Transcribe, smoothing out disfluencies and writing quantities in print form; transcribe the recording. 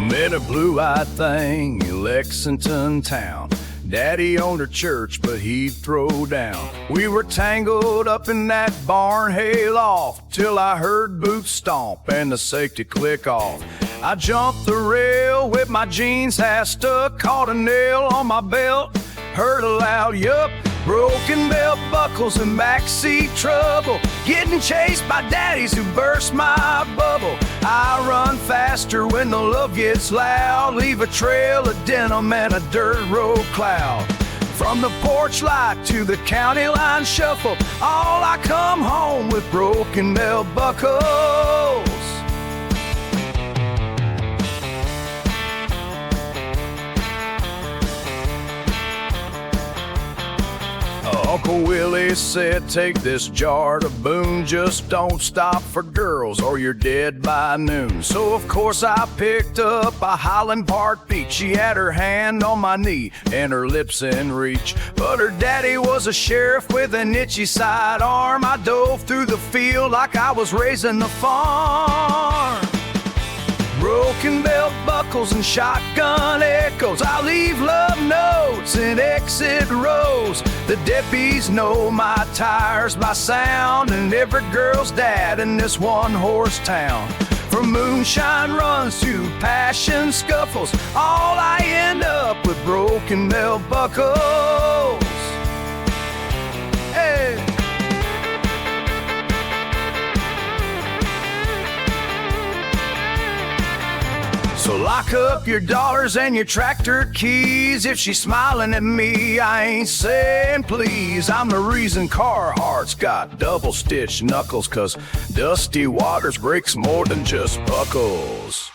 Met a blue-eyed thing in Lexington town. Daddy owned a church, but he'd throw down. We were tangled up in that barn hay loft till I heard boots stomp and the safety click off. I jumped the rail with my jeans half stuck, caught a nail on my belt, heard a loud yup. Broken belt buckles and backseat trouble, getting chased by daddies who burst my bubble. I run faster when the love gets loud, leave a trail of denim and a dirt road cloud. From the porch light to the county line shuffle, all I come home with broken belt buckles. Uncle Willie said, take this jar to Boone, just don't stop for girls or you're dead by noon. So of course I picked up a Highland Park Peach. She had her hand on my knee and her lips in reach, but her daddy was a sheriff with an itchy sidearm. I dove through the field like I was raising the farm. Broken belt buckles and shotgun echoes, I leave love notes in exit rows. The deadbeats know my tires by sound, and every girl's dad in this one-horse town. From moonshine runs to passion scuffles, all I end up with broken belt buckles. Hey. So lock up your dollars and your tractor keys. If she's smiling at me, I ain't saying please. I'm the reason Carhartt's got double-stitched knuckles, 'cause Dusty Waters breaks more than just buckles.